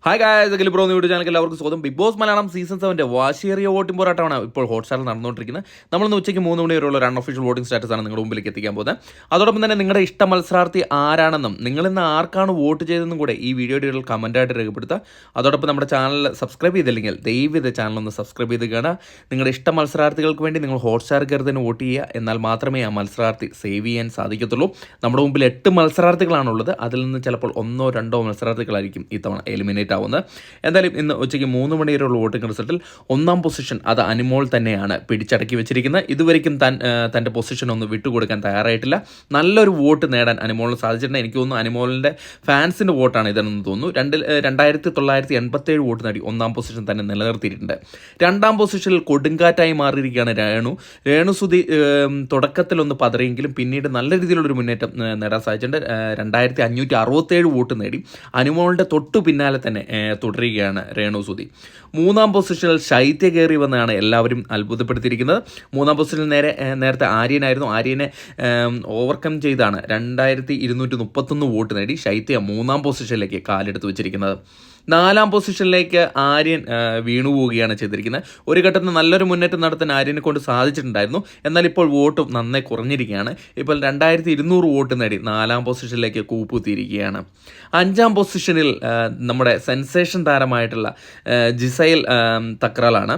Hi guys, Akhil bro YouTube ചാനലിൽ എല്ലാവർക്കും സ്വാഗതം. ബിഗ് ബോസ് മലയാളം സീസൺ 7 വാശിയേറിയ വോട്ടിംഗ് പോരാട്ടമാണ് ഇപ്പോൾ ഹോട്ട്സ്റ്റാറിൽ നടന്നുകൊണ്ടിരിക്കുന്നത്. നമ്മളിന്ന് ഉച്ചയ്ക്ക് 3 മണി വരെയുള്ള ഒരു അൺഒഫീഷ്യൽ വോട്ടിംഗ് സ്റ്റാറ്റസാണ് നിങ്ങളുടെ മുമ്പിലേക്ക് എത്തിക്കാൻ പോകുന്നത്. അതോടൊപ്പം തന്നെ നിങ്ങളുടെ ഇഷ്ട മത്സരാർത്ഥി ആരാണെന്നും നിങ്ങളിന്ന് ആർക്കാണ് വോട്ട് ചെയ്തതെന്നും കൂടെ ഈ വീഡിയോയുടെ കമൻറ്റായിട്ട് രേഖപ്പെടുത്തുക. അതോടൊപ്പം നമ്മുടെ ചാനൽ സബ്സ്ക്രൈബ് ചെയ്തില്ലെങ്കിൽ ദയവ് ഇത് ചാനൽ ഒന്ന് സബ്സ്ക്രൈബ് ചെയ്ത് കാണുക. നിങ്ങളുടെ ഇഷ്ട മത്സരാർത്ഥികൾക്ക് വേണ്ടി നിങ്ങൾ ഹോട്ട്സ്റ്റാർ കയറുന്നതിന് വോട്ട് ചെയ്യുക. എന്നാൽ മാത്രമേ ആ മത്സരാർത്ഥി സേവ് ചെയ്യാൻ സാധിക്കത്തുള്ളൂ. നമ്മുടെ മുമ്പിൽ 8 മത്സരാർത്ഥികളാണുള്ളത്. അതിൽ നിന്ന് ചിലപ്പോൾ 1 or 2 മത്സരാർത്ഥികളായിരിക്കും ഇത്തവണ എലിമിനേറ്റ് ആവുന്നത്. എന്തായാലും ഇന്ന് ഉച്ചയ്ക്ക് 3 മണി വരെയുള്ള വോട്ടിംഗ് റിസൾട്ടിൽ 1ാം പൊസിഷൻ അത് അനിമോൾ തന്നെയാണ് പിടിച്ചടക്കി വെച്ചിരിക്കുന്നത്. ഇതുവരെയും തൻ്റെ പൊസിഷൻ ഒന്ന് വിട്ടുകൊടുക്കാൻ തയ്യാറായിട്ടില്ല. നല്ലൊരു വോട്ട് നേടാൻ അനിമോളിന് സാധിച്ചിട്ടുണ്ട്. എനിക്ക് തോന്നുന്നു അനിമോളിൻ്റെ ഫാൻസിൻ്റെ വോട്ടാണ് ഇതെന്ന് തോന്നുന്നു. 2987 വോട്ട് നേടി 1ാം പൊസിഷൻ തന്നെ നിലനിർത്തിയിട്ടുണ്ട്. 2ാം പൊസിഷനിൽ കൊടുങ്കാറ്റായി മാറിയിരിക്കുകയാണ് രേണുസുതി. തുടക്കത്തിലൊന്ന് പതറിയെങ്കിലും പിന്നീട് നല്ല രീതിയിലുള്ളൊരു മുന്നേറ്റം നേടാൻ സാധിച്ചിട്ടുണ്ട്. 2567 വോട്ട് നേടി അനിമോളിൻ്റെ തൊട്ടു പിന്നാലെ തന്നെ തുടരുകയാണ് രേണുസുതി. 3ാം പൊസിഷനിൽ ശൈത്യ കയറി വന്നാണ് എല്ലാവരും അത്ഭുതപ്പെടുത്തിയിരിക്കുന്നത്. 3ാം പൊസിഷനിൽ നേരത്തെ ആര്യനായിരുന്നു. ആര്യനെ ഓവർകം ചെയ്താണ് 2231 വോട്ട് നേടി ശൈത്യ 3ാം പൊസിഷനിലേക്ക് കാലെടുത്ത് വെച്ചിരിക്കുന്നത്. 4ാം പൊസിഷനിലേക്ക് ആര്യൻ വീണുപോവുകയാണ് ചെയ്തിരിക്കുന്നത്. ഒരു ഘട്ടത്തിൽ നല്ലൊരു മുന്നേറ്റം നടത്താൻ ആര്യനെ കൊണ്ട് സാധിച്ചിട്ടുണ്ടായിരുന്നു. എന്നാൽ ഇപ്പോൾ വോട്ട് നന്നായി കുറഞ്ഞിരിക്കുകയാണ്. ഇപ്പോൾ 2200 വോട്ട് നേടി 4ാം പൊസിഷനിലേക്ക് കൂപ്പുത്തിയിരിക്കുകയാണ്. 5ാം പൊസിഷനിൽ നമ്മുടെ സെൻസേഷൻ താരമായിട്ടുള്ള ജിസൈൽ തക്രാലാണ്.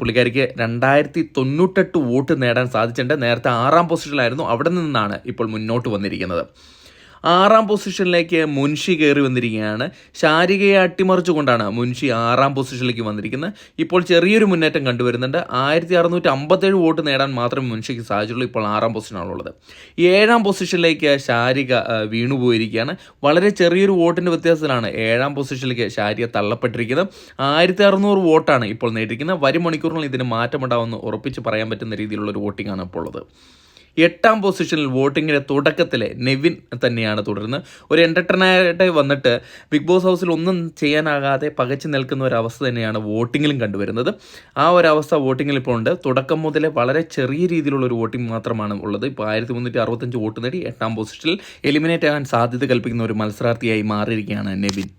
പുള്ളിക്കാരിക്ക് 2098 വോട്ട് നേടാൻ സാധിച്ചിട്ടുണ്ട്. നേരത്തെ 6ാം പൊസിഷനിലായിരുന്നു. അവിടെ നിന്നാണ് ഇപ്പോൾ മുന്നോട്ട് വന്നിരിക്കുന്നത്. 6ാം പൊസിഷനിലേക്ക് മുൻഷി കയറി വന്നിരിക്കുകയാണ്. ശാരികയെ അട്ടിമറിച്ചുകൊണ്ടാണ് മുൻഷി 6ാം പൊസിഷനിലേക്ക് വന്നിരിക്കുന്നത്. ഇപ്പോൾ ചെറിയൊരു മുന്നേറ്റം കണ്ടുവരുന്നുണ്ട്. 1657 വോട്ട് നേടാൻ മാത്രമേ മുൻഷിക്ക് സാധിച്ചുള്ളൂ. ഇപ്പോൾ 6ാം പൊസിഷനാണുള്ളത്. 7ാം പൊസിഷനിലേക്ക് ശാരിക വീണുപോയിരിക്കുകയാണ്. വളരെ ചെറിയൊരു വോട്ടിൻ്റെ വ്യത്യാസത്തിലാണ് 7ാം പൊസിഷനിലേക്ക് ശാരിക തള്ളപ്പെട്ടിരിക്കുന്നത്. 1600 വോട്ടാണ് ഇപ്പോൾ നേടിയിരിക്കുന്നത്. വരും മണിക്കൂറിൽ ഇതിന് മാറ്റമുണ്ടാവുമെന്ന് ഉറപ്പിച്ച് പറയാൻ പറ്റുന്ന രീതിയിലുള്ളൊരു വോട്ടിംഗ് ആണ് ഇപ്പോൾ ഉള്ളത്. 8ാം പൊസിഷനിൽ വോട്ടിങ്ങിൻ്റെ തുടക്കത്തിലെ നെവിൻ തന്നെയാണ് തുടരുന്നത്. ഒരു എൻ്റർടൈനായിട്ട് വന്നിട്ട് ബിഗ് ബോസ് ഹൗസിൽ ഒന്നും ചെയ്യാനാകാതെ പകച്ചു നിൽക്കുന്ന ഒരവസ്ഥ തന്നെയാണ് വോട്ടിങ്ങിലും കണ്ടുവരുന്നത്. ആ ഒരവസ്ഥ വോട്ടിങ്ങിൽ ഇപ്പോൾ ഉണ്ട്. തുടക്കം മുതലേ വളരെ ചെറിയ രീതിയിലുള്ള ഒരു വോട്ടിംഗ് മാത്രമാണ് ഉള്ളത്. ഇപ്പോൾ 1365 വോട്ട് നേടി 8ാം പൊസിഷനിൽ എലിമിനേറ്റ് ആകാൻ സാധ്യത കൽപ്പിക്കുന്ന ഒരു മത്സരാർത്ഥിയായി മാറിയിരിക്കുകയാണ് നെവിൻ.